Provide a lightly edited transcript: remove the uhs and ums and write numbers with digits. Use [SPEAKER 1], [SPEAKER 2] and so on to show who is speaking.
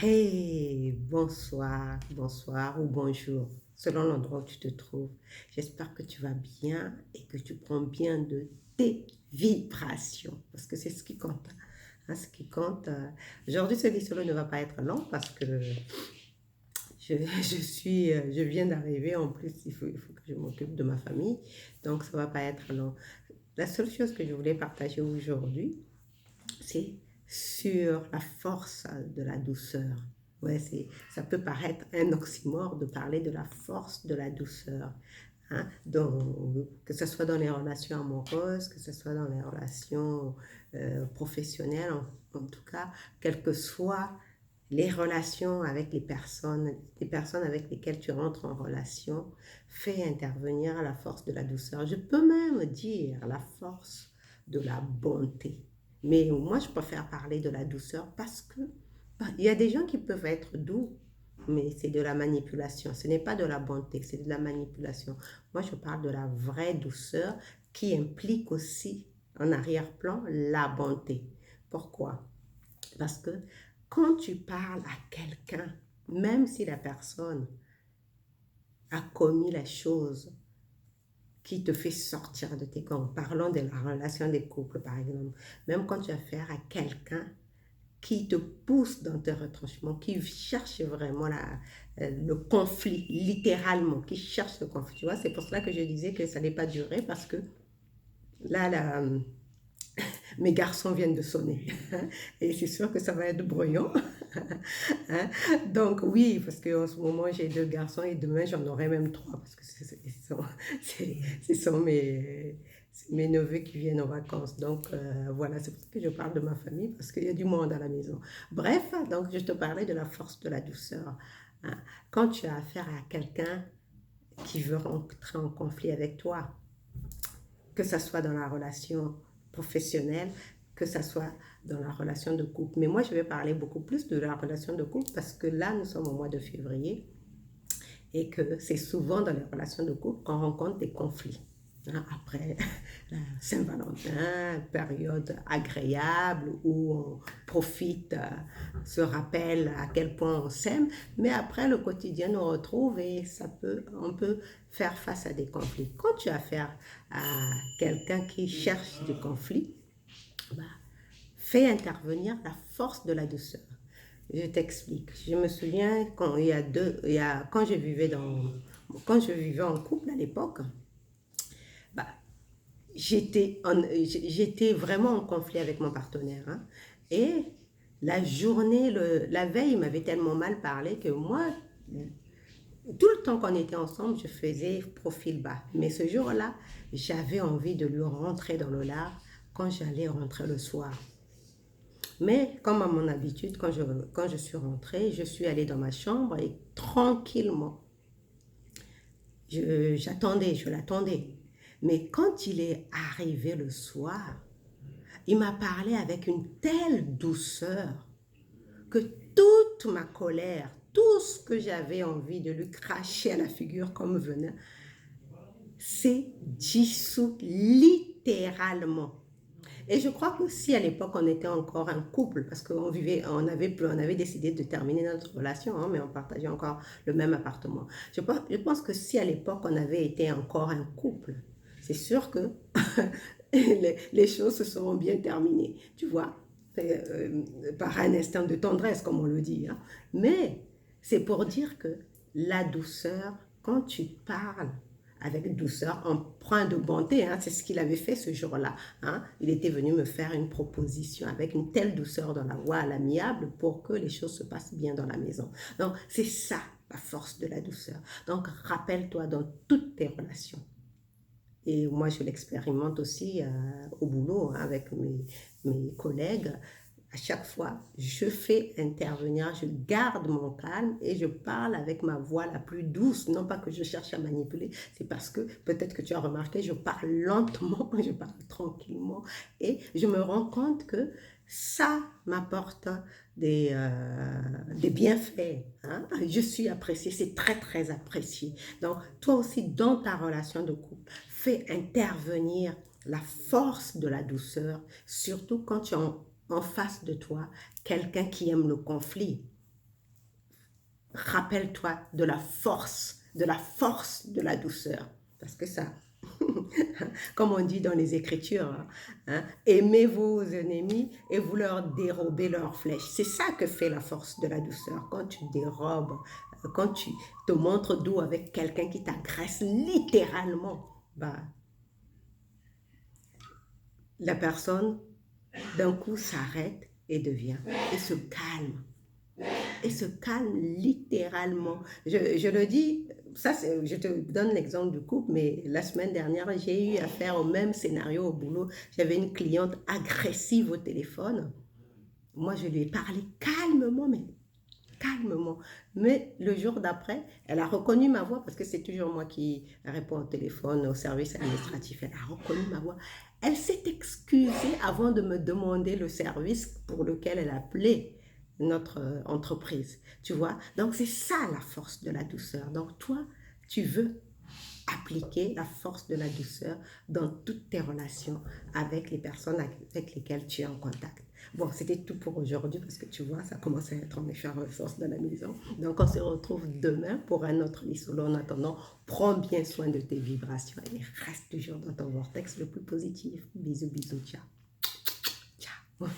[SPEAKER 1] Hey, bonsoir, bonsoir ou bonjour, selon l'endroit où tu te trouves. J'espère que tu vas bien et que tu prends bien de tes vibrations, parce que c'est ce qui compte. Hein, ce qui compte. Aujourd'hui, ce solo ne va pas être long parce que je viens d'arriver. En plus, il faut que je m'occupe de ma famille, donc ça ne va pas être long. La seule chose que je voulais partager aujourd'hui, c'est sur la force de la douceur. Ouais, ça peut paraître un oxymore de parler de la force de la douceur. Hein? Donc, que ce soit dans les relations amoureuses, que ce soit dans les relations professionnelles, en tout cas, quelles que soient les relations avec les personnes avec lesquelles tu rentres en relation, fais intervenir la force de la douceur. Je peux même dire la force de la bonté. Mais moi, je préfère parler de la douceur parce que il y a des gens qui peuvent être doux, mais c'est de la manipulation. Ce n'est pas de la bonté, c'est de la manipulation. Moi, je parle de la vraie douceur qui implique aussi en arrière-plan la bonté. Pourquoi? Parce que quand tu parles à quelqu'un, même si la personne a commis la chose qui te fait sortir de tes gonds, parlons de la relation des couples par exemple, même quand tu as affaire à quelqu'un qui te pousse dans tes retranchements, qui cherche vraiment le conflit, littéralement, qui cherche le conflit. Tu vois, c'est pour cela que je disais que ça n'est pas duré parce que là, mes garçons viennent de sonner. Et c'est sûr que ça va être bruyant. Hein? Donc oui, parce qu'en ce moment j'ai deux garçons et demain j'en aurai même trois parce que ce sont mes neveux qui viennent en vacances. Donc voilà, c'est pour ça que je parle de ma famille parce qu'il y a du monde à la maison. Bref, donc je te parlais de la force de la douceur. Hein? Quand tu as affaire à quelqu'un qui veut rentrer en conflit avec toi, que ce soit dans la relation professionnelle, que ce soit dans la relation de couple. Mais moi, je vais parler beaucoup plus de la relation de couple parce que là, nous sommes au mois de février et que c'est souvent dans les relations de couple qu'on rencontre des conflits. Hein, après la Saint-Valentin, période agréable où on profite, se rappelle à quel point on s'aime, mais après le quotidien nous retrouve et on peut faire face à des conflits. Quand tu as affaire à quelqu'un qui cherche du conflit, bah, fais intervenir la force de la douceur. Je t'explique. Je me souviens quand je vivais en couple à l'époque, bah, j'étais vraiment en conflit avec mon partenaire. Hein. Et la veille, il m'avait tellement mal parlé que moi, tout le temps qu'on était ensemble, je faisais profil bas. Mais ce jour-là, j'avais envie de lui rentrer dans le lard quand j'allais rentrer le soir. Mais comme à mon habitude, quand je suis rentrée, je suis allée dans ma chambre et tranquillement, je l'attendais. Mais quand il est arrivé le soir, il m'a parlé avec une telle douceur que toute ma colère, tout ce que j'avais envie de lui cracher à la figure comme venin, s'est dissous littéralement. Et je crois que si à l'époque on était encore un couple, parce on avait décidé de terminer notre relation, hein, mais on partageait encore le même appartement. Je pense que si à l'époque on avait été encore un couple, c'est sûr que les choses se seront bien terminées, tu vois, par un instinct de tendresse, comme on le dit. Hein. Mais c'est pour dire que la douceur, quand tu parles avec douceur, empreint de bonté. Hein, c'est ce qu'il avait fait ce jour-là. Hein. Il était venu me faire une proposition avec une telle douceur dans la voix à l'amiable pour que les choses se passent bien dans la maison. Donc, c'est ça, la force de la douceur. Donc, rappelle-toi dans toutes tes relations. Et moi, je l'expérimente aussi au boulot hein, avec mes collègues. À chaque fois, je fais intervenir, je garde mon calme et je parle avec ma voix la plus douce. Non pas que je cherche à manipuler, c'est parce que peut-être que tu as remarqué, je parle lentement, je parle tranquillement et je me rends compte que ça m'apporte des bienfaits. Hein? Je suis appréciée, c'est très très apprécié. Donc, toi aussi, dans ta relation de couple, fais intervenir la force de la douceur, surtout quand tu es en face de toi quelqu'un qui aime le conflit. rappelle-toi de la force de la douceur. Parce que ça, comme on dit dans les Écritures, aimez vos ennemis et vous leur dérobez leurs flèches. C'est ça que fait la force de la douceur. Quand tu dérobes, quand tu te montres doux avec quelqu'un qui t'agresse littéralement, bah, la personne d'un coup s'arrête et devient, et se calme. Et se calme littéralement. Je le dis, ça, je te donne l'exemple du couple, mais la semaine dernière, j'ai eu affaire au même scénario au boulot. J'avais une cliente agressive au téléphone. Moi, je lui ai parlé calmement, mais calmement. Mais le jour d'après, elle a reconnu ma voix parce que c'est toujours moi qui réponds au téléphone au service administratif. Elle a reconnu ma voix. Elle s'est excusée avant de me demander le service pour lequel elle appelait notre entreprise. Tu vois? Donc, c'est ça la force de la douceur. Donc, toi, tu veux appliquer la force de la douceur dans toutes tes relations avec les personnes avec lesquelles tu es en contact. Bon, c'était tout pour aujourd'hui parce que tu vois, ça commence à être en effervescence dans la maison. Donc, on se retrouve demain pour un autre lit solo. En attendant, prends bien soin de tes vibrations et reste toujours dans ton vortex le plus positif. Bisous, bisous, ciao. Ciao.